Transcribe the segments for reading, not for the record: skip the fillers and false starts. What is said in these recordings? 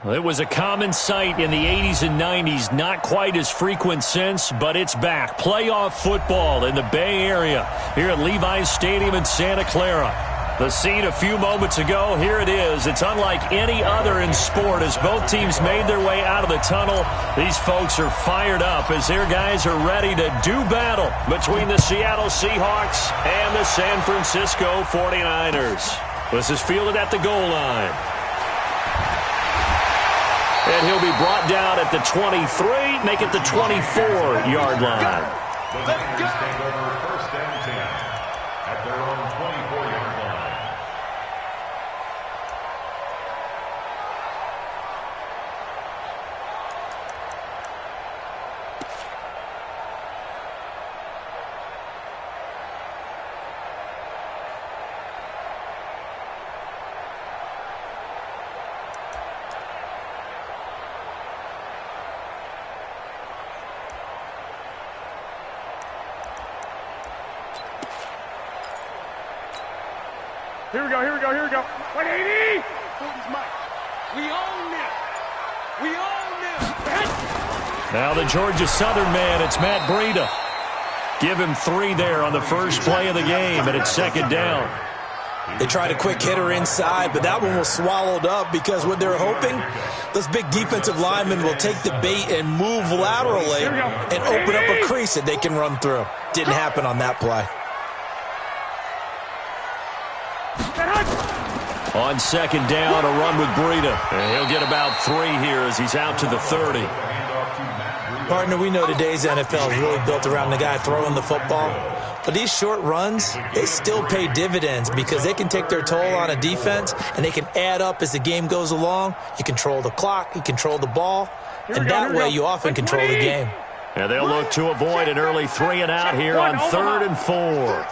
It was a common sight in the 80s and 90s, not quite as frequent since, but it's back. Playoff football in the Bay Area here at Levi's Stadium in Santa Clara. The scene a few moments ago, here it is. It's unlike any other in sport as both teams made their way out of the tunnel. These folks are fired up as their guys are ready to do battle between the Seattle Seahawks and the San Francisco 49ers. This is fielded at the goal line. And he'll be brought down at the 23, make it the 24-yard line. First and 10 at their own 24-yard line. Here we go. 180! We own this. We own this. Now the Georgia Southern man, it's Matt Breida. Give him 3 there on the first play of the game, and it's second down. They tried a quick hitter inside, but that one was swallowed up because what they're hoping, those big defensive linemen will take the bait and move laterally and open up a crease that they can run through. Didn't happen on that play. On second down, a run with Breida. And he'll get about 3 here as he's out to the 30. Partner, we know today's NFL is really built around the guy throwing the football. But these short runs, they still pay dividends because they can take their toll on a defense and they can add up as the game goes along. You control the clock, you control the ball, and that way you often control the game. And they'll look to avoid an early 3 and out here on 3rd and 4.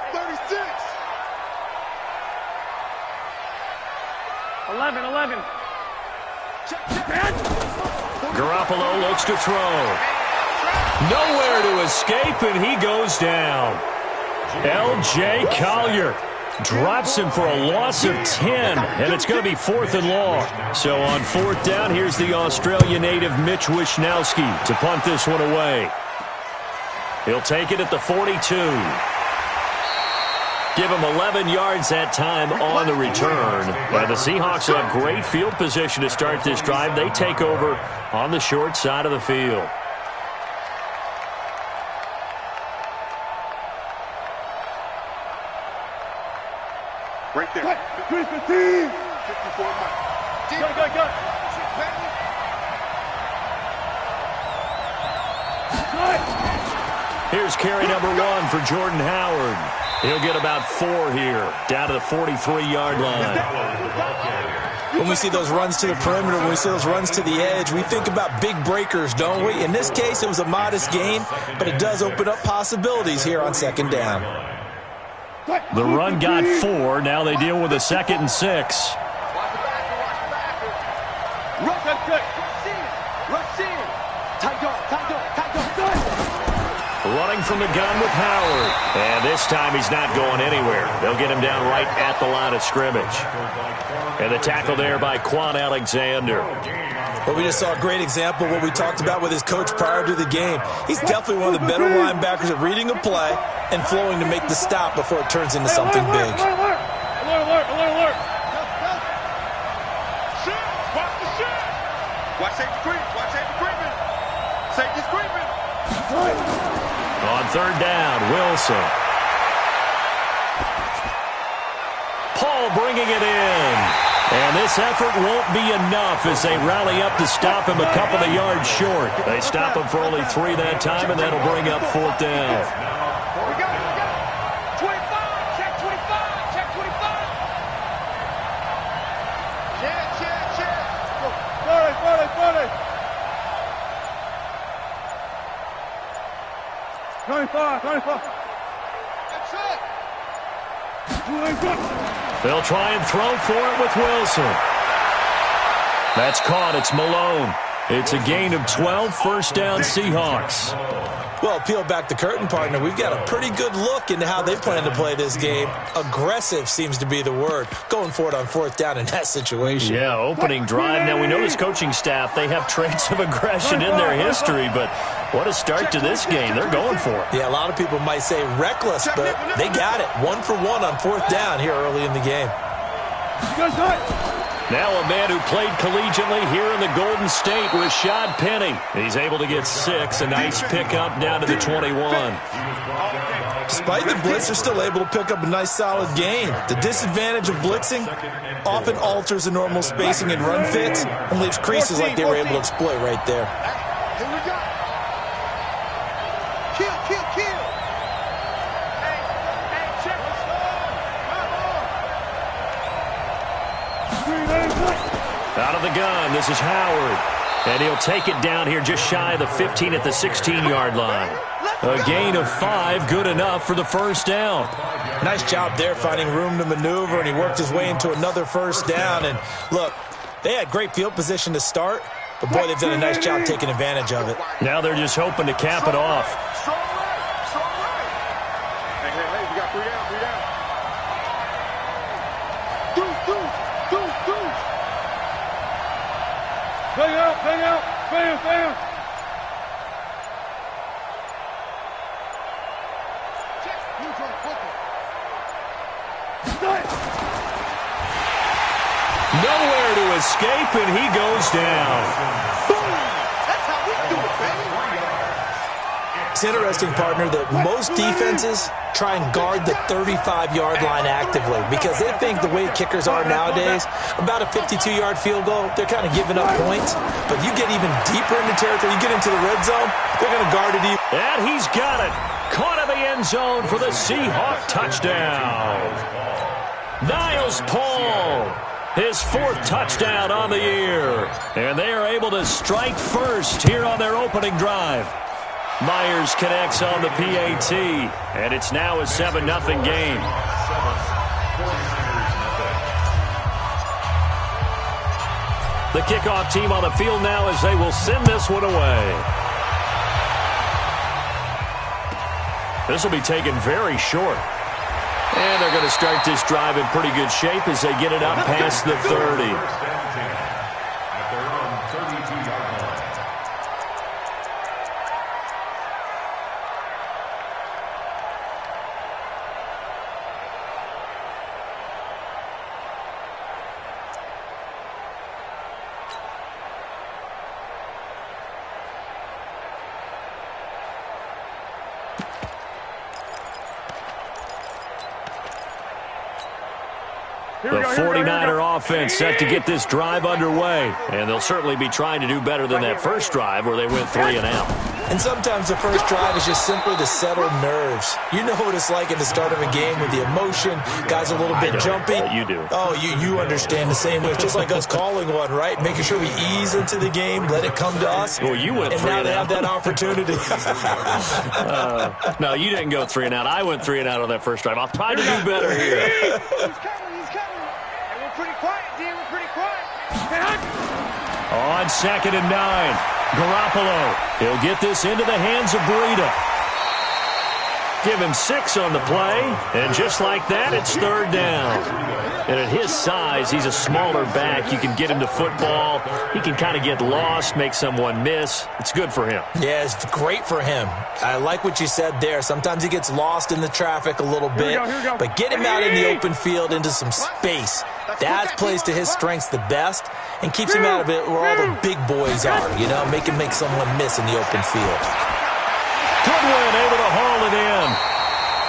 11. Garoppolo looks to throw. Nowhere to escape, and he goes down. L.J. Collier drops him for a loss of 10, and it's going to be 4th and long. So on 4th down, here's the Australian native Mitch Wishnowsky to punt this one away. He'll take it at the 42. Give him 11 yards that time on the return. And the Seahawks will have great field position to start this drive. They take over on the short side of the field. Right there. 54 Go. Here's carry number 1 for Jordan Howard. He'll get about 4 here, down to the 43-yard line. When we see those runs to the perimeter, when we see those runs to the edge, we think about big breakers, don't we? In this case, it was a modest gain, but it does open up possibilities here on second down. The run got 4. Now they deal with a 2nd and 6. Running from the gun with Howard. And this time he's not going anywhere. They'll get him down right at the line of scrimmage. And the tackle there by Quan Alexander. Well, we just saw a great example of what we talked about with his coach prior to the game. He's definitely one of the better linebackers at reading a play and flowing to make the stop before it turns into something big. Alert. Watch safety creeping. Safety's creeping. On 3rd down, Wilson. Paul bringing it in. And this effort won't be enough as they rally up to stop him a couple of yards short. They stop him for only 3 that time, and that'll bring up 4th down. We got it. 25. Check 25. Check 25. Check. 40. 25. That's it. They'll try and throw for it with Wilson. That's caught. It's Malone. It's a gain of 12, first down Seahawks. Well, peel back the curtain, partner. We've got a pretty good look into how they plan to play this game. Aggressive seems to be the word. Going for it on fourth down in that situation. Yeah, opening drive. Now, we know this coaching staff, they have traits of aggression in their history, but what a start to this game. They're going for it. Yeah, a lot of people might say reckless, but they got it. 1 for 1 on fourth down here early in the game. Now a man who played collegiately here in the Golden State, Rashad Penny. He's able to get 6, a nice pickup down to the 21. Despite the blitz, they're still able to pick up a nice solid gain. The disadvantage of blitzing often alters the normal spacing and run fits and leaves creases like they were able to exploit right there. Here we go. Kill, kill, kill. Hey, check this. Out of the gun, this is Howard. And he'll take it down here just shy of the 15 at the 16-yard line. A gain of 5, good enough for the first down. Nice job there finding room to maneuver, and he worked his way into another first down. And look, they had great field position to start, but boy, they've done a nice job taking advantage of it. Now they're just hoping to cap it off. Strong right, strong right. Hey, we got 3 down, 3 down. Deuce. Bang out, bam. Nowhere to escape, and he goes down. Boom! That's how we do it, baby. It's interesting, partner, that most defenses try and guard the 35-yard line actively because they think the way kickers are nowadays, about a 52-yard field goal, they're kind of giving up points. But you get even deeper into territory, you get into the red zone, they're going to guard it even. And he's got it. Caught in the end zone for the Seahawk touchdown. Niles Paul, his 4th touchdown on the year. And they are able to strike first here on their opening drive. Myers connects on the PAT, and it's now a 7-0 game. The kickoff team on the field now as they will send this one away. This will be taken very short. And they're going to start this drive in pretty good shape as they get it up past the 30. At their own 32-yard line. The 49er offense set to get this drive underway. And they'll certainly be trying to do better than that first drive where they went 3 and out. And sometimes the first drive is just simply to settle nerves. You know what it's like at the start of a game with the emotion. Guys a little bit jumpy. You do. Oh, you understand the same way. It's just like us calling one, right? Making sure we ease into the game, let it come to us. Well, you went 3 and and now they out. have that opportunity. No, you didn't go 3 and out. I went 3 and out on that first drive. I'll try to do better here. He's coming. And we're pretty quiet, dear. We're pretty quiet. On 2nd and 9. Garoppolo. He'll get this into the hands of Breida. Give him 6 on the play. And just like that, it's 3rd down. And at his size, he's a smaller back. You can get him to football. He can kind of get lost, make someone miss. It's good for him. Yeah, it's great for him. I like what you said there. Sometimes he gets lost in the traffic a little bit. Here we go. But get him out in the open field into some space. That plays to his strengths the best and keeps him out of it where all the big boys are, you know, make someone miss in the open field. Goodwin able to haul it in.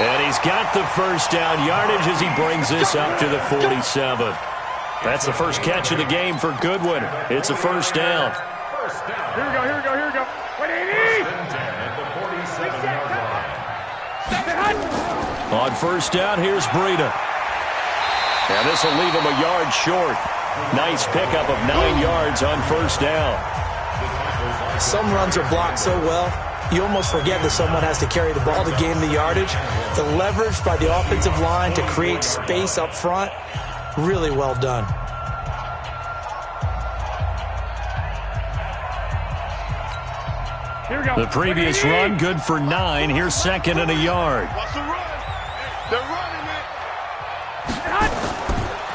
And he's got the first down yardage as he brings this up to the 47. That's the first catch of the game for Goodwin. It's a first down. Here we go. 180. At the 47-yard line. On first down, here's Breida. And this will leave him a yard short. Nice pickup of 9 yards on first down. Some runs are blocked so well, you almost forget that someone has to carry the ball to gain the yardage. The leverage by the offensive line to create space up front, really well done. The previous run, good for 9. Here's second and a yard. What's the run? They're running it.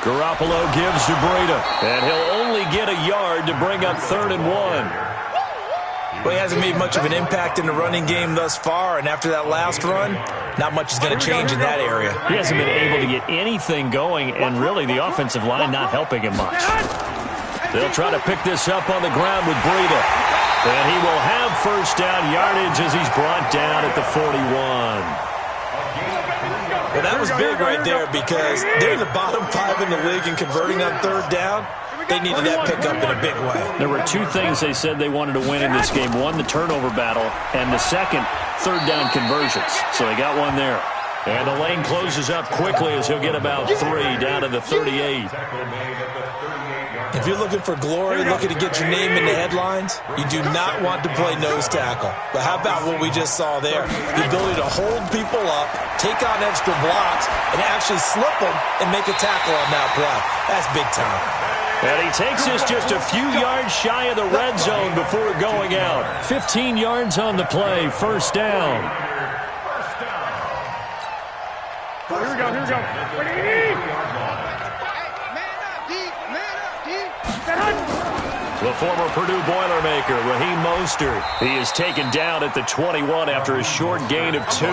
Garoppolo gives to Breida, and he'll only get a yard to bring up 3rd and 1. Well, he hasn't made much of an impact in the running game thus far, and after that last run, not much is going to change in that area. He hasn't been able to get anything going, and really the offensive line not helping him much. They'll try to pick this up on the ground with Breida, and he will have first down yardage as he's brought down at the 41. Well, that was big right there because they're in the bottom 5 in the league and converting on 3rd down. They needed that pickup in a big way. There were 2 things they said they wanted to win in this game. One, the turnover battle, and the second, 3rd down conversions. So they got one there. And the lane closes up quickly as he'll get about 3 down to the 38. If you're looking for glory, looking to get your name in the headlines, you do not want to play nose tackle. But how about what we just saw there? The ability to hold people up, take on extra blocks, and actually slip them and make a tackle on that play. That's big time. And he takes us just a few yards shy of the red zone before going out. 15 yards on the play, first down. Here we go, here we go. The former Purdue Boilermaker, Raheem Mostert. He is taken down at the 21 after a short gain of 2.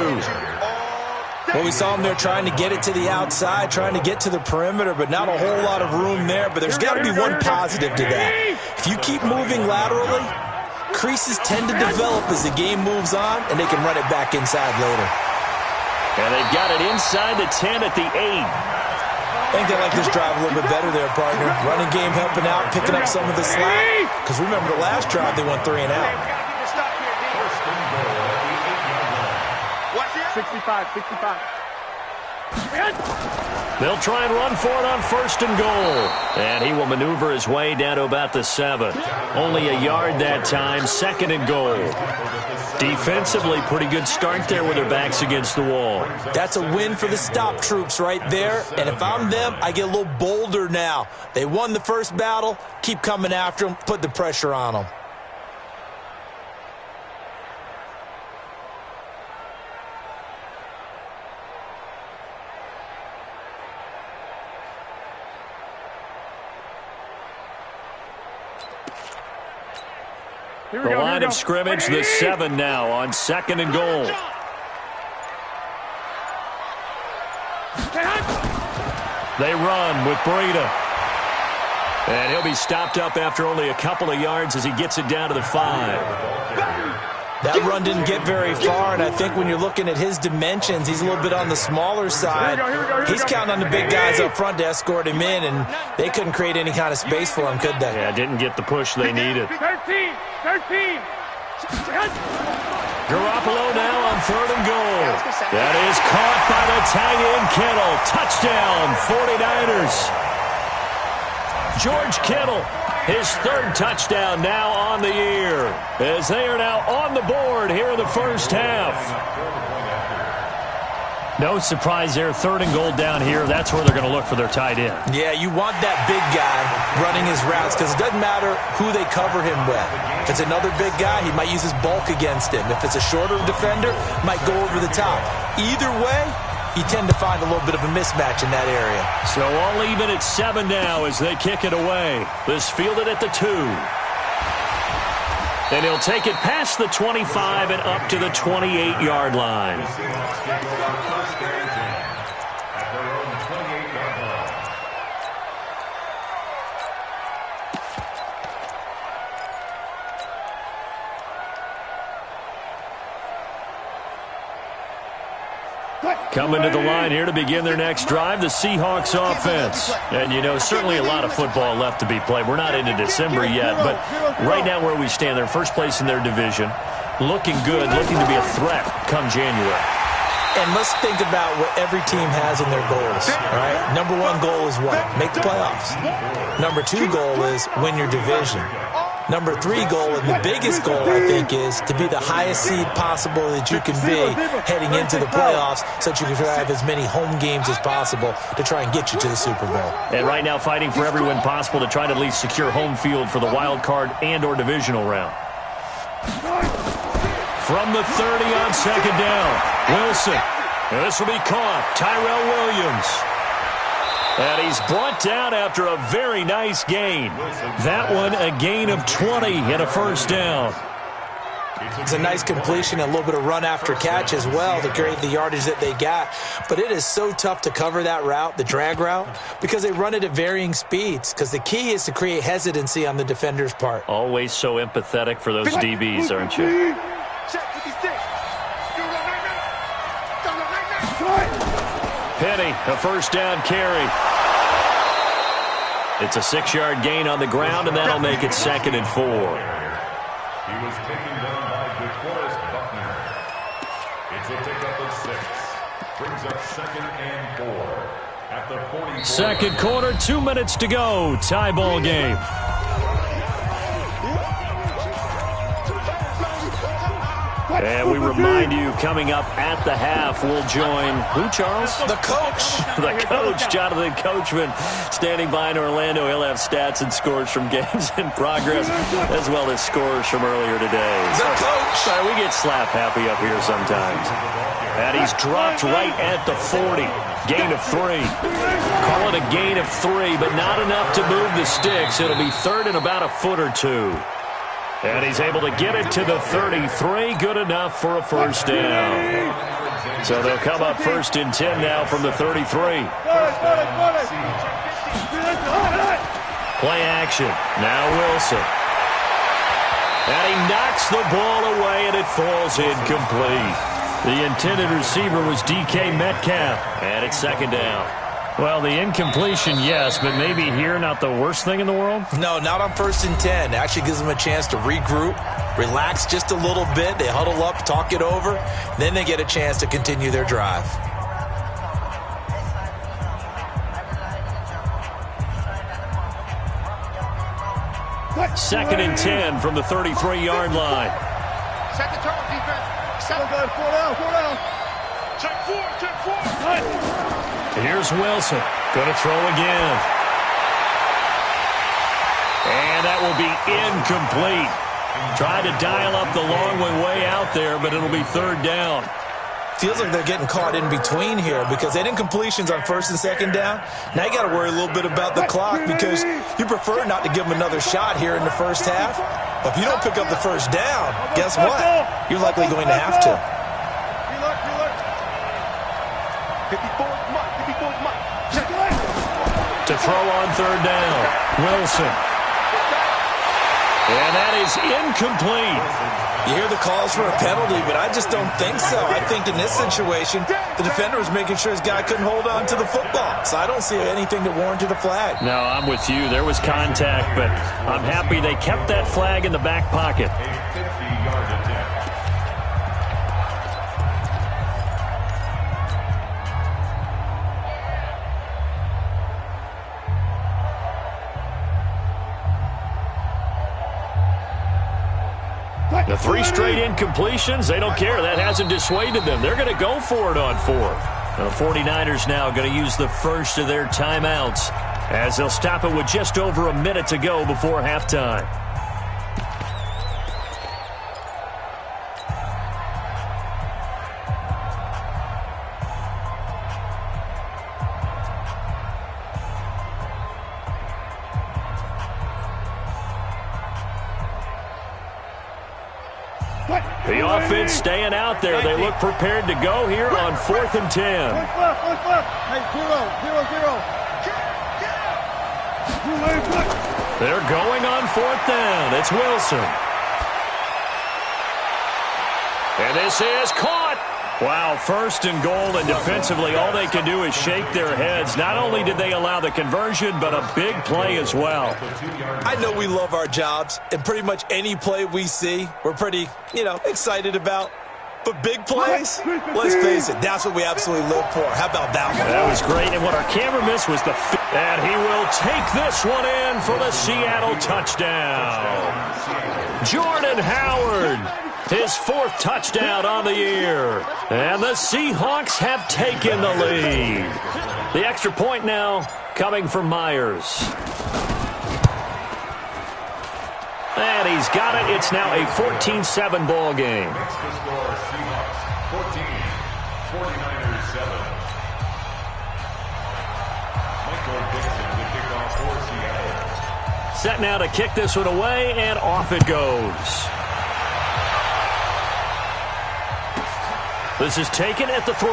Well, we saw him there trying to get it to the outside, trying to get to the perimeter, but not a whole lot of room there. But there's got to be one positive to that. If you keep moving laterally, creases tend to develop as the game moves on, and they can run it back inside later. And they've got it inside the 10 at the 8. I think they like this drive a little bit better there, partner. Running game helping out, picking up some of the slack. Because remember the last drive, they went 3 and out. 65. They'll try and run for it on 1st and goal. And he will maneuver his way down to about the 7. Only a yard that time, 2nd and goal. Defensively, pretty good start there with their backs against the wall. That's a win for the stop troops right there. And if I'm them, I get a little bolder now. They won the first battle. Keep coming after them. Put the pressure on them. The line of scrimmage, the 7 now on 2nd and goal. They run with Breida. And he'll be stopped up after only a couple of yards as he gets it down to the 5. That run didn't get very far, and I think when you're looking at his dimensions, he's a little bit on the smaller side. He's counting on the big guys up front to escort him in, and they couldn't create any kind of space for him, could they? Yeah, didn't get the push they needed. 13. Garoppolo now on 3rd and goal. That is caught by the tight end Kittle. Touchdown, 49ers. George Kittle, his 3rd touchdown now on the year, as they are now on the board here in the first half. No surprise there, 3rd and goal down here. That's where they're going to look for their tight end. Yeah, you want that big guy running his routes because it doesn't matter who they cover him with. If it's another big guy, he might use his bulk against him. If it's a shorter defender, might go over the top. Either way, you tend to find a little bit of a mismatch in that area. So all even at 7 now as they kick it away. This fielded at the 2. And he'll take it past the 25 and up to the 28-yard line. Coming to the line here to begin their next drive, the Seahawks offense. And, you know, certainly a lot of football left to be played. We're not into December yet, but right now where we stand, they're first place in their division. Looking good, looking to be a threat come January. And let's think about what every team has in their goals, all right? Number 1 goal is what? Make the playoffs. Number 2 goal is win your division. Number 3 goal, and the biggest goal, I think, is to be the highest seed possible that you can be heading into the playoffs so that you can have as many home games as possible to try and get you to the Super Bowl. And right now fighting for every win possible to try to at least secure home field for the wild card and or divisional round. from the 30 on second down. Wilson. This will be caught. Tyrell Williams. And he's brought down after a very nice gain. That one a gain of 20 and a first down. It's a nice completion, a little bit of run after catch as well to create the yardage that they got. But it is so tough to cover that route, the drag route, because they run it at varying speeds. Because the key is to create hesitancy on the defender's part. Always so empathetic for those DBs, aren't you? Penny, a first down carry. It's a 6-yard gain on the ground, and that'll make it 2nd and 4. He was taken down by DeForest Buckner. It's a pickup of 6. Brings up 2nd and 4 at the 44. Second quarter, 2 minutes to go. Tie ball game. And we remind you, coming up at the half, we'll join who, Charles? The coach. The coach, Jonathan Coachman, standing by in Orlando. He'll have stats and scores from games in progress, as well as scores from earlier today. The coach. Sorry, we get slap happy up here sometimes. And he's dropped right at the 40. Gain of 3. Call it a gain of 3, but not enough to move the sticks. It'll be 3rd and about a foot or 2. And he's able to get it to the 33. Good enough for a first down. So they'll come up 1st and 10 now from the 33. Play action. Now Wilson. And he knocks the ball away, and it falls incomplete. The intended receiver was DK Metcalf. And it's 2nd down. Well, the incompletion, yes, but maybe here not the worst thing in the world? No, not on 1st and 10. It actually gives them a chance to regroup, relax just a little bit. They huddle up, talk it over. Then they get a chance to continue their drive. Second and 10 from the 33-yard line. Set the turn, defense. Set the 4 down. Check 4. Here's Wilson. Going to throw again. And that will be incomplete. Tried to dial up the long way out there, but it'll be 3rd down. Feels like they're getting caught in between here because they didn't incompletions on 1st and 2nd down. Now you got to worry a little bit about the clock because you prefer not to give them another shot here in the first half. But if you don't pick up the first down, guess what? You're likely going to have to. To throw on 3rd down, Wilson. And that is incomplete. You hear the calls for a penalty, but I just don't think so. I think in this situation, the defender was making sure his guy couldn't hold on to the football. So I don't see anything that warranted a flag. No, I'm with you. There was contact, but I'm happy they kept that flag in the back pocket. A 50-yard attempt. The 3 straight incompletions, they don't care. That hasn't dissuaded them. They're going to go for it on 4th. The 49ers now going to use the first of their timeouts as they'll stop it with just over a minute to go before halftime. The offense staying out there. They look prepared to go here on 4th and 10. They're going on 4th down. It's Wilson. And this is caught. Wow, 1st and goal, and defensively all they can do is shake their heads. Not only did they allow the conversion, but a big play as well. I know we love our jobs, and pretty much any play we see, we're pretty, excited about. But big plays, let's face it, that's what we absolutely live for. How about that one? That was great, and what our camera missed was the and he will take this one in for the Seattle touchdown. Jordan Howard, his 4th touchdown on the year. And the Seahawks have taken the lead. The extra point now coming from Myers. And he's got it. It's now a 14-7 ball game. Makes the score Seahawks 14, 49ers 7. Michael Dixon to kick off for Seattle. Set now to kick this one away, and off it goes. This is taken at the 3.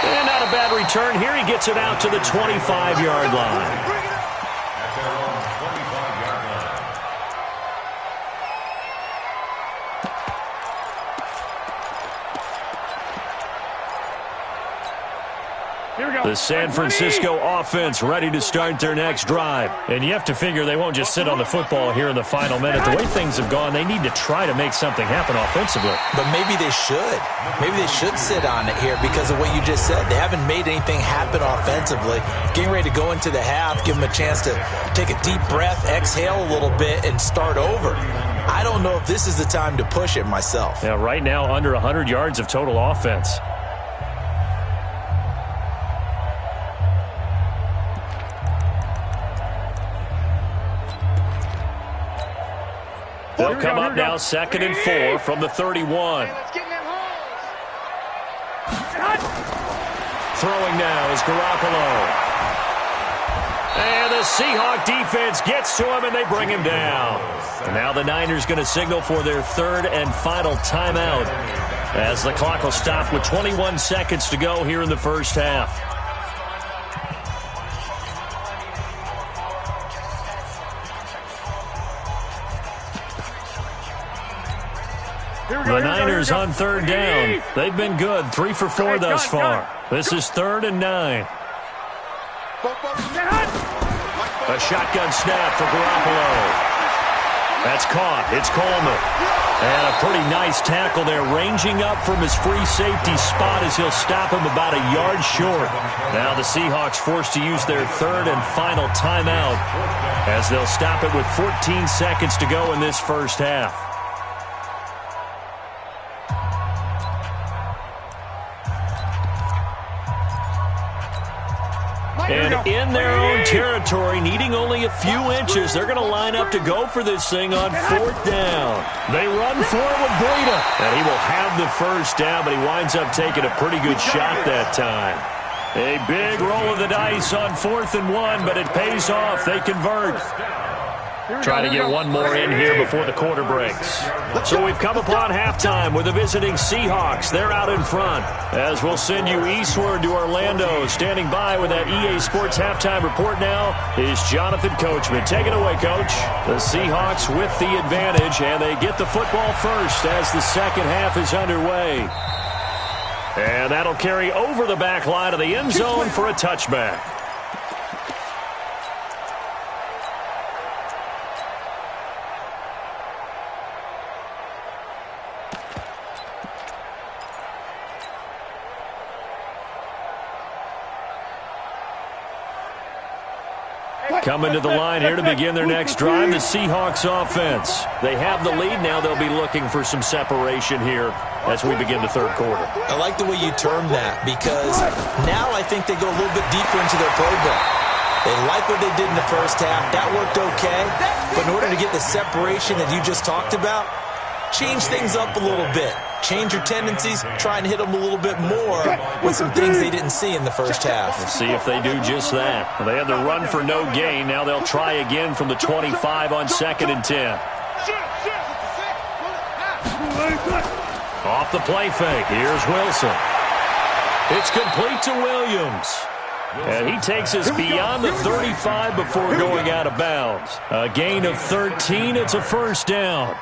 And not a bad return here. He gets it out to the 25-yard line. At their own 25-yard line. Here we go. The San Francisco offense ready to start their next drive. And you have to figure they won't just sit on the football here in the final minute. The way things have gone, they need to try to make something happen offensively. But maybe they should. Maybe they should sit on it here because of what you just said. They haven't made anything happen offensively. Getting ready to go into the half, give them a chance to take a deep breath, exhale a little bit, and start over. I don't know if this is the time to push it myself. Yeah, right now under 100 yards of total offense. They'll come up now 2nd and 4 from the 31. Throwing now is Garoppolo. And the Seahawk defense gets to him, and they bring him down. And now the Niners going to signal for their 3rd and final timeout as the clock will stop with 21 seconds to go here in the first half. The Niners on 3rd down. They've been good, 3 for 4 thus far. This is 3rd and 9. A shotgun snap for Garoppolo. That's caught. It's Coleman. And a pretty nice tackle there, ranging up from his free safety spot as he'll stop him about a yard short. Now the Seahawks forced to use their 3rd and final timeout as they'll stop it with 14 seconds to go in this first half. And in their own territory, needing only a few inches, they're going to line up to go for this thing on 4th down. They run for it with Breida. And he will have the first down, but he winds up taking a pretty good shot that time. A big roll of the dice on 4th and 1, but it pays off. They convert. Try to get one more in here before the quarter breaks. So we've come upon halftime with the visiting Seahawks. They're out in front. As we'll send you eastward to Orlando. Standing by with that EA Sports halftime report now is Jonathan Coachman. Take it away, Coach. The Seahawks with the advantage, and they get the football first as the second half is underway. And that'll carry over the back line of the end zone for a touchback. Coming to the line here to begin their next drive, the Seahawks offense. They have the lead. Now they'll be looking for some separation here as we begin the third quarter. I like the way you term that because now I think they go a little bit deeper into their playbook. They like what they did in the first half. That worked okay. But in order to get the separation that you just talked about, change things up a little bit. Change your tendencies, try and hit them a little bit more with some things they didn't see in the first half. We'll see if they do just that. They had the run for no gain. Now they'll try again from the 25 on 2nd and 10. Off the play fake. Here's Wilson. It's complete to Williams. And he takes us beyond the 35 before going out of bounds. A gain of 13. It's a first down.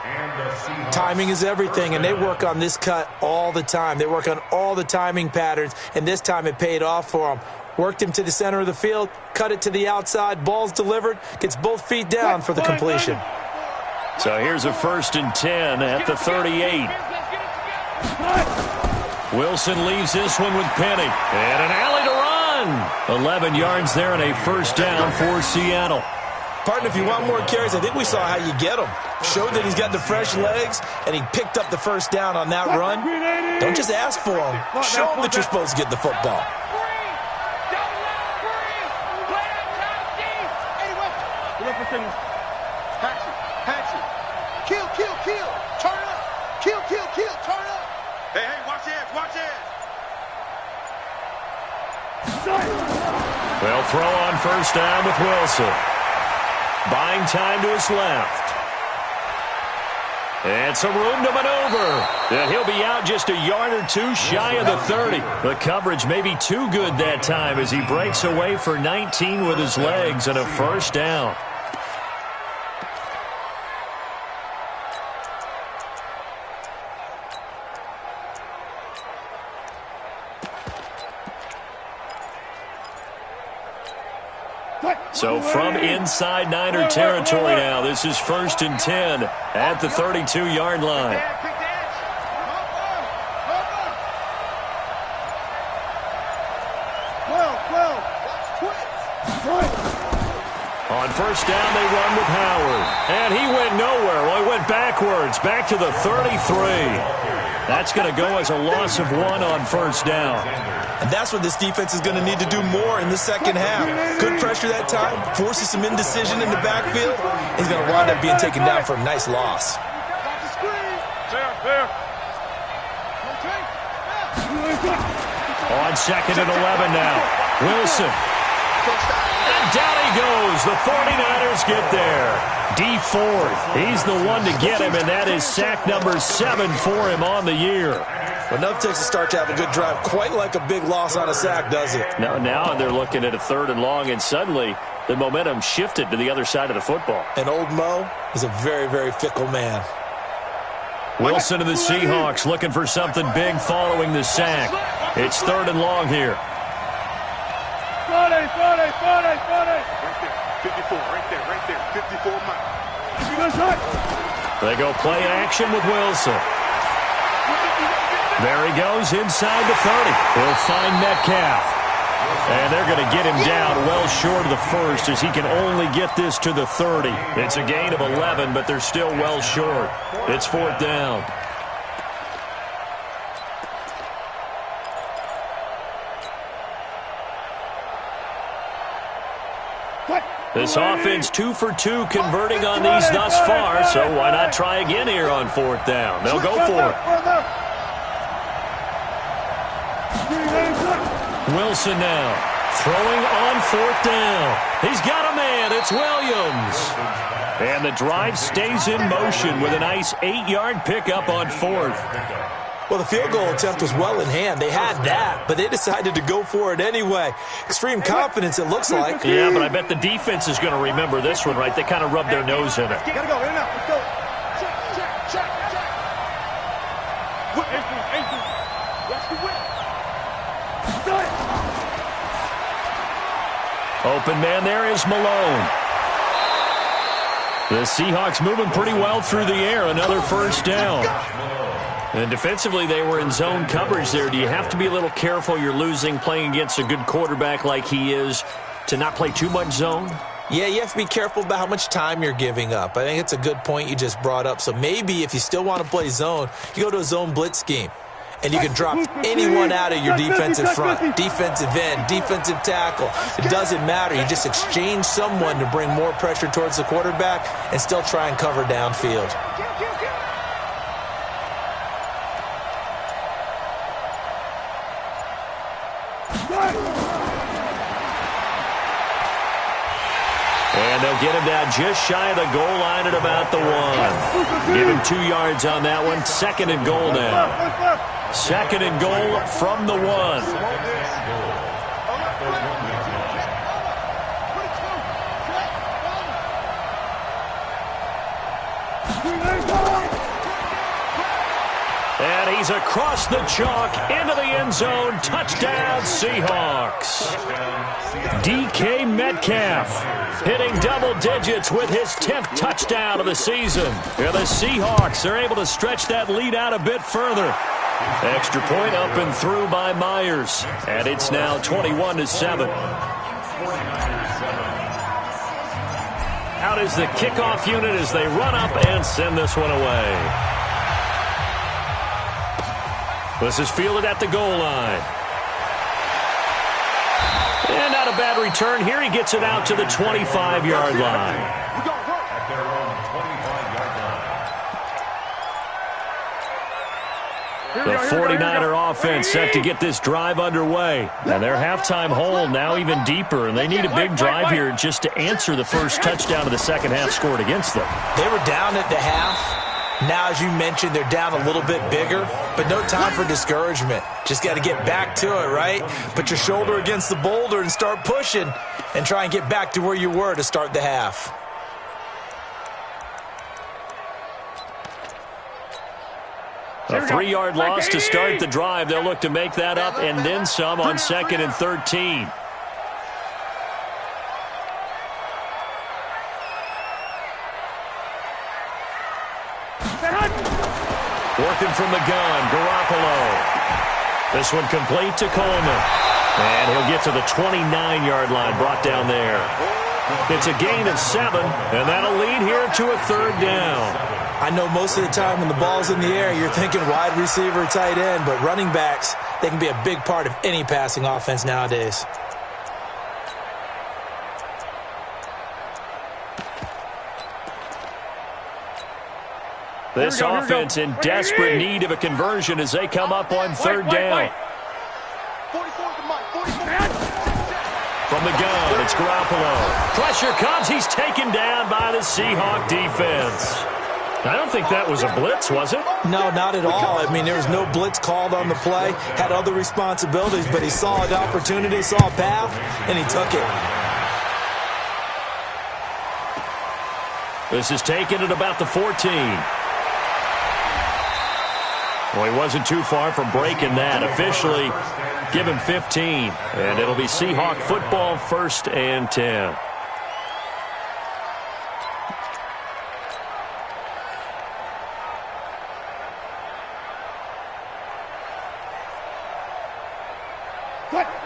Timing is everything, and they work on this cut all the time. They work on all the timing patterns, and this time it paid off for them. Worked him to the center of the field, cut it to the outside, ball's delivered, gets both feet down for the completion. So here's a 1st and 10 at the 38. Wilson leaves this one with Penny. And an alley to run. 11 yards there and a first down for Seattle. Partner, if you want more carries, I think we saw how you get them. Showed that he's got the fresh legs, and he picked up the first down on that run. Don't just ask for them. Show them that you're supposed to get the football. Kill. Turn up. Kill. Turn up. Hey, watch it. They'll throw on first down with Wilson. Buying time to his left. And some room to maneuver. And he'll be out just a yard or two shy of the 30. The coverage may be too good that time as he breaks away for 19 with his legs and a first down. So from inside Niner territory now, this is 1st and 10 at the 32-yard line. On first down, they run with Howard. And he went nowhere. Well, he went backwards, back to the 33. That's going to go as a loss of 1 on first down. And that's what this defense is going to need to do more in the second half. Good pressure that time, forces some indecision in the backfield. He's going to wind up being taken down for a nice loss. On 2nd and 11 now. Wilson. And down he goes. The 49ers get there. D Ford, he's the one to get him, and that is sack number 7 for him on the year. Well, enough takes to start to have a good drive, quite like a big loss on a sack, does it? Now they're looking at a 3rd and long, and suddenly the momentum shifted to the other side of the football. And old Mo is a very, very fickle man. Wilson and the Seahawks looking for something big following the sack. It's 3rd and long here. 40. 54, right there. 54 miles. They go play action with Wilson. There he goes inside the 30. He'll find Metcalf. And they're going to get him down well short of the first as he can only get this to the 30. It's a gain of 11, but they're still well short. It's 4th down. This offense 2 for 2 converting on these thus far, so why not try again here on 4th down? They'll go for it. Wilson now throwing on 4th down. He's got a man. It's Williams. And the drive stays in motion with a nice 8-yard pickup on 4th. Well, the field goal attempt was well in hand. They had that, but they decided to go for it anyway. Extreme confidence, it looks like. Yeah, but I bet the defense is going to remember this one, right? They kind of rubbed their nose in it. Gotta go, in and out. Let's go. Check. Watch the whip. Open man there is Malone. The Seahawks moving pretty well through the air. Another first down. And defensively, they were in zone coverage there. Do you have to be a little careful? You're losing, playing against a good quarterback like he is, to not play too much zone? Yeah, you have to be careful about how much time you're giving up. I think it's a good point you just brought up. So maybe if you still want to play zone, you go to a zone blitz scheme. And you can drop anyone out of your defensive front, defensive end, defensive tackle. It doesn't matter. You just exchange someone to bring more pressure towards the quarterback and still try and cover downfield. And they'll get him down just shy of the goal line at about the 1. Give him 2 yards on that one. 2nd and goal now. 2nd and goal from the 1. And he's across the chalk into the end zone. Touchdown, Seahawks. DK Metcalf hitting double digits with his 10th touchdown of the season. Yeah, the Seahawks are able to stretch that lead out a bit further. Extra point up and through by Myers. And it's now 21-7. Out is the kickoff unit as they run up and send this one away. This is fielded at the goal line. And not a bad return here. He gets it out to the 25-yard line. The 49er offense set to get this drive underway. And their halftime hole now even deeper, and they need a big drive here just to answer the first touchdown of the second half scored against them. They were down at the half. Now, as you mentioned, they're down a little bit bigger, but no time for discouragement. Just got to get back to it, right? Put your shoulder against the boulder and start pushing and try and get back to where you were to start the half. A 3-yard loss to start the drive. They'll look to make that up and then some on 2nd and 13. Working from the gun, Garoppolo. This one complete to Coleman. And he'll get to the 29-yard line, brought down there. It's a gain of 7, and that'll lead here to a 3rd down. I know most of the time when the ball's in the air, you're thinking wide receiver, tight end, but running backs, they can be a big part of any passing offense nowadays. This offense in desperate need of a conversion as they come up on 3rd down. From the gun, it's Garoppolo. Pressure comes. He's taken down by the Seahawk defense. I don't think that was a blitz, was it? No, not at all. I mean, there was no blitz called on the play. Had other responsibilities, but he saw an opportunity, saw a path, and he took it. This is taken at about the 14. Well, he wasn't too far from breaking that. Officially, give him 15. And it'll be Seahawk football, 1st and 10.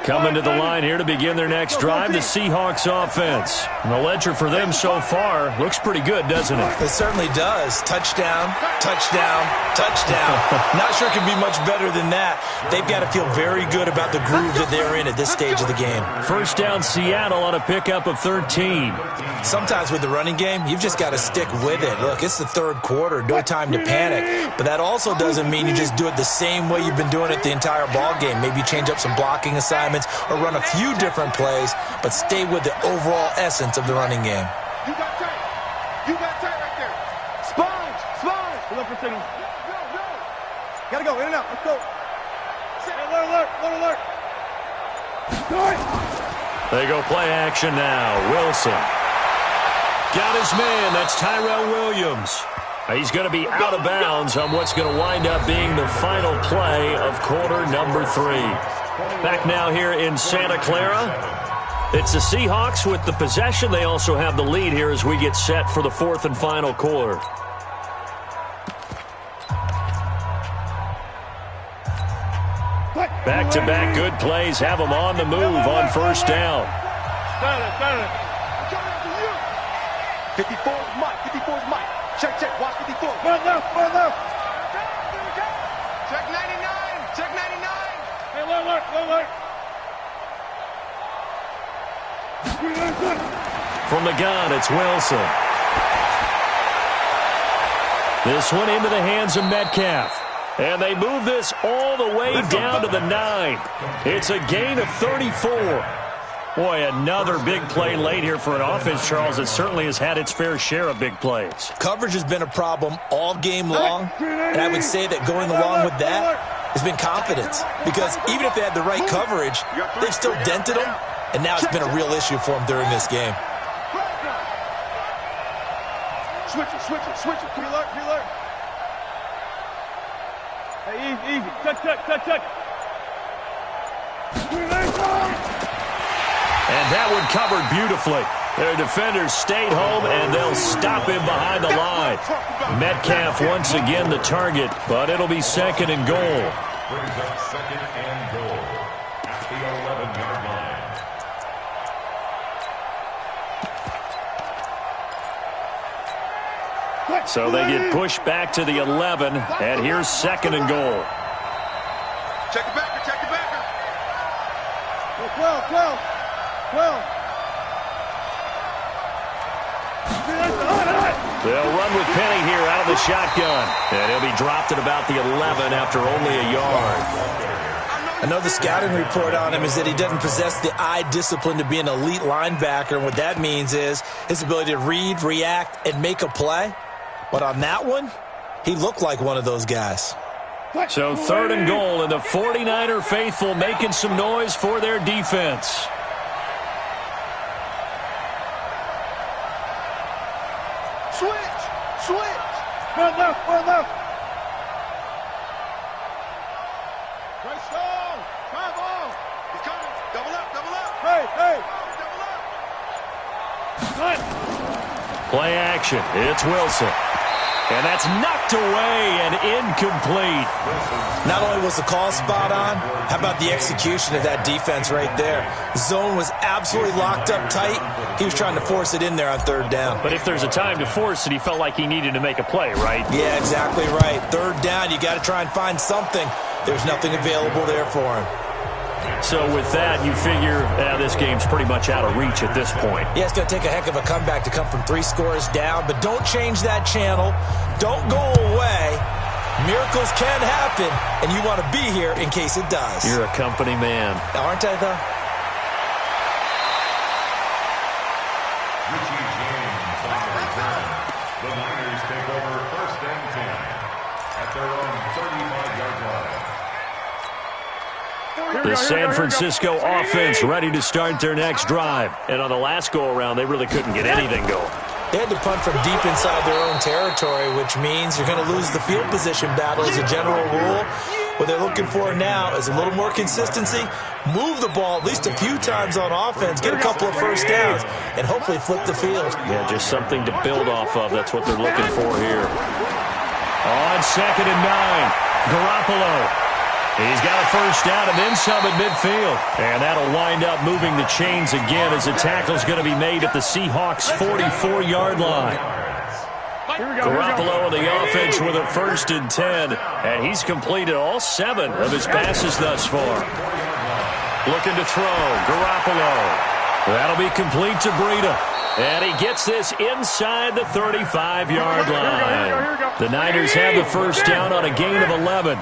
Coming to the line here to begin their next drive, the Seahawks offense. And the ledger for them so far looks pretty good, doesn't it? It certainly does. Touchdown, touchdown, touchdown. Not sure it can be much better than that. They've got to feel very good about the groove that they're in at this stage of the game. 1st down Seattle on a pickup of 13. Sometimes with the running game, you've just got to stick with it. Look, it's the 3rd quarter, no time to panic. But that also doesn't mean you just do it the same way you've been doing it the entire ball game. Maybe change up some blocking assignments or run a few different plays, but stay with the overall essence of the running game. You got tight. You got tight right there. Sponge. Sponge. Pull up for signal. Go. Gotta go. In and out. Let's go. Alert. They go play action now. Wilson. Got his man. That's Tyrell Williams. He's going to be out of bounds on what's going to wind up being the final play of quarter number 3. Back now here in Santa Clara. It's the Seahawks with the possession. They also have the lead here as we get set for the 4th and final quarter. Back-to-back good plays have them on the move on 1st down. 54 is Mike. 54 is Mike. Check. Watch 54. Left. Check 99. Check 99. Hey, alert. From the gun, it's Wilson. This one into the hands of Metcalf. And they move this all the way down to the 9. It's a gain of 34. Boy, another big play late here for an offense, Charles, that certainly has had its fair share of big plays. Coverage has been a problem all game long, and I would say that going along with that has been confidence. Because even if they had the right coverage, they've still dented them, and now it's been a real issue for them during this game. Switch it. Pre-alert. Hey, easy. Touch. And that one covered beautifully. Their defenders stayed home, and they'll stop him behind the line. Metcalf once again the target, but it'll be 2nd and goal. Brings up 2nd and goal at the 11-yard line. So they get pushed back to the 11, and here's 2nd and goal. Check it back. 12. They'll run with Penny here out of the shotgun. And he'll be dropped at about the 11 after only a yard. I know the scouting report on him is that he doesn't possess the eye discipline to be an elite linebacker. And what that means is his ability to read, react, and make a play. But on that one, he looked like one of those guys. So 3rd and goal, and the 49er faithful making some noise for their defense. Switch. One left. Right stone. Drive on. He's coming. Double up. Hey. Play action. It's Wilson. And that's knocked away and incomplete. Not only was the call spot on, how about the execution of that defense right there? Zone was absolutely locked up tight. He was trying to force it in there on 3rd down. But if there's a time to force it, he felt like he needed to make a play, right? Yeah, exactly right. 3rd down, you got to try and find something. There's nothing available there for him. So with that, you figure this game's pretty much out of reach at this point. Yeah, it's going to take a heck of a comeback to come from 3 scores down, but don't change that channel. Don't go away. Miracles can happen, and you want to be here in case it does. You're a company man. Aren't I, though? Richie James on the return. The Niners take over 1st and 10 at their own 35-yard line. The San Francisco offense ready to start their next drive. And on the last go-around, they really couldn't get anything going. They had to punt from deep inside their own territory, which means you're going to lose the field position battle as a general rule. What they're looking for now is a little more consistency, move the ball at least a few times on offense, get a couple of 1st downs, and hopefully flip the field. Yeah, just something to build off of. That's what they're looking for here. On 2nd and 9, Garoppolo. He's got a 1st down and then some at midfield. And that'll wind up moving the chains again as the tackle's going to be made at the Seahawks' 44-yard line. Garoppolo on the offense with a 1st and 10. And he's completed all 7 of his passes thus far. Looking to throw. Garoppolo. That'll be complete to Breida. And he gets this inside the 35-yard line. The Niners have the 1st down on a gain of 11.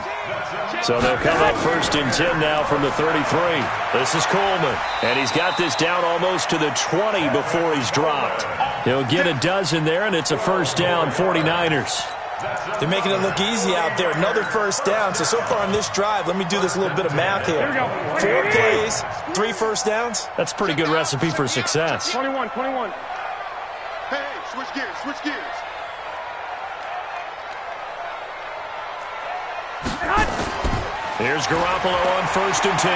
So they'll come up 1st and 10 now from the 33. This is Coleman. And he's got this down almost to the 20 before he's dropped. He'll get a dozen there, and it's a 1st down, 49ers. They're making it look easy out there. Another 1st down. So far on this drive, let me do this little bit of math here. 4 plays, 3 1st downs. That's a pretty good recipe for success. 21. Hey, switch gears. Here's Garoppolo on 1st and 10.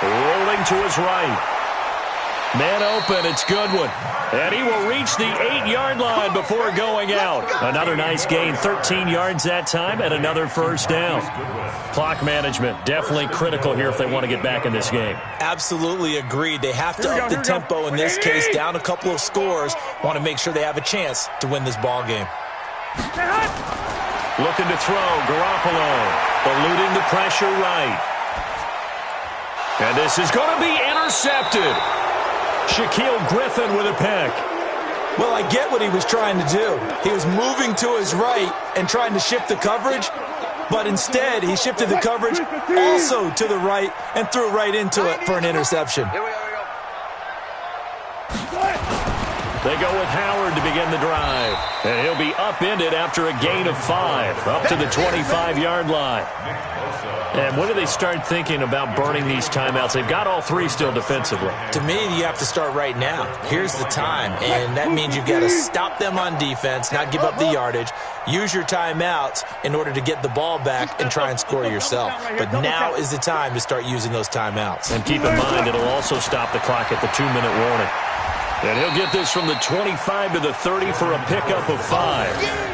Rolling to his right. Man open, it's Goodwin. And he will reach the 8-yard line before going out. Another nice gain, 13 yards that time, and another 1st down. Clock management, definitely critical here if they want to get back in this game. Absolutely agreed. They have to up the tempo in this case, down a couple of scores. Want to make sure they have a chance to win this ball game. Looking to throw, Garoppolo. Eluding the pressure right. And this is going to be intercepted. Shaquille Griffin with a pick. Well, I get what he was trying to do. He was moving to his right and trying to shift the coverage, but instead he shifted the coverage also to the right and threw right into it for an interception. They go with Howard to begin the drive. And he'll be upended after a gain of 5, up to the 25-yard line. And when do they start thinking about burning these timeouts? They've got all 3 still defensively. To me, you have to start right now. Here's the time, and that means you've got to stop them on defense, not give up the yardage, use your timeouts in order to get the ball back and try and score yourself. But now is the time to start using those timeouts. And keep in mind, it'll also stop the clock at the 2-minute warning. And he'll get this from the 25 to the 30 for a pickup of 5.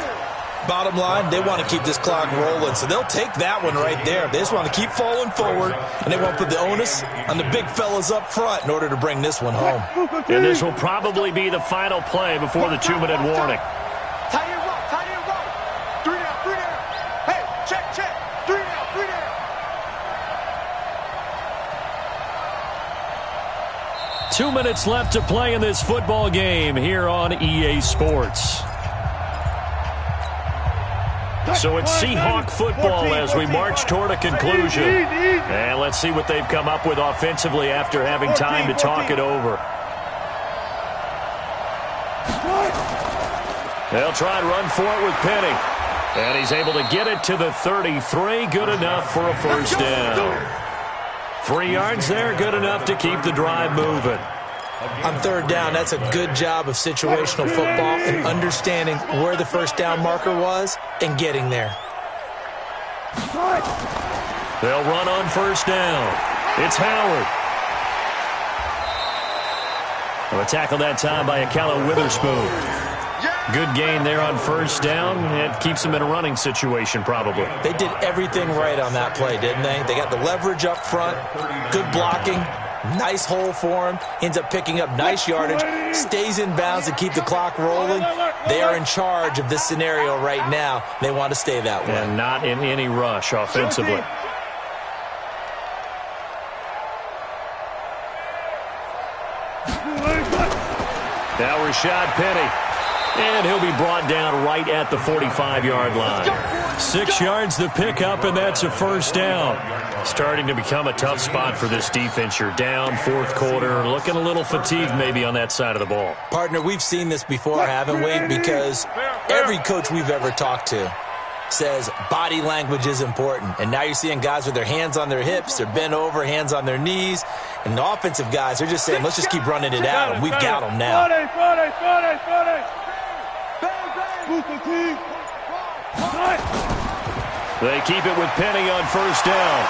Bottom line, they want to keep this clock rolling, so they'll take that one right there. They just want to keep falling forward, and they want to put the onus on the big fellas up front in order to bring this one home. And this will probably be the final play before the 2-minute warning. Tie in row. 3 down. Hey, check. 3 down. 2 minutes left to play in this football game here on EA Sports. So it's Seahawk football as we march toward a conclusion. And let's see what they've come up with offensively after having time to talk it over. They'll try and run for it with Penny. And he's able to get it to the 33. Good enough for a first down. 3 yards there, good enough to keep the drive moving. On third down, that's a good job of situational football and understanding where the first down marker was and getting there. They'll run on first down. It's Howard. A tackle that time by Akella Witherspoon. Good gain there on first down. It keeps them in a running situation probably. They did everything right on that play, didn't they? They got the leverage up front, good blocking, nice hole for him, ends up picking up nice yardage, stays in bounds to keep the clock rolling. They are in charge of this scenario right now. They want to stay that way. And not in any rush offensively. Now Rashad Penny. And he'll be brought down right at the 45-yard line. 6 yards the pickup, and that's a first down. Starting to become a tough spot for this defense. You're down fourth quarter, looking a little fatigued maybe on that side of the ball. Partner, we've seen this before, haven't we? Because every coach we've ever talked to says body language is important. And now you're seeing guys with their hands on their hips, they're bent over, hands on their knees. And the offensive guys, they're just saying, let's just keep running it out, and we've got them now. They keep it with Penny on first down.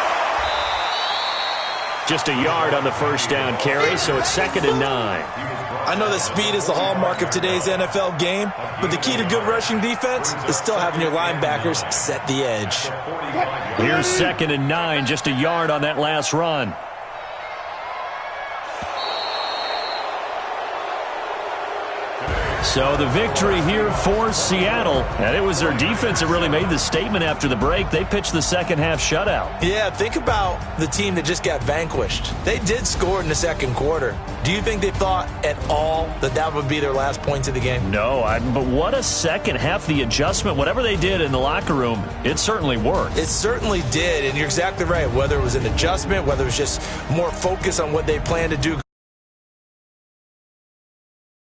Just a yard on the first down carry, so it's 2nd and 9. I know that speed is the hallmark of today's NFL game, but the key to good rushing defense is still having your linebackers set the edge. Here's 2nd and 9, just a yard on that last run. So the victory here for Seattle. And it was their defense that really made the statement after the break. They pitched the second half shutout. Yeah, think about the team that just got vanquished. They did score in the second quarter. Do you think they thought at all that that would be their last points of the game? No, but what a second half. The adjustment, whatever they did in the locker room, it certainly worked. It certainly did, and you're exactly right. Whether it was an adjustment, whether it was just more focus on what they planned to do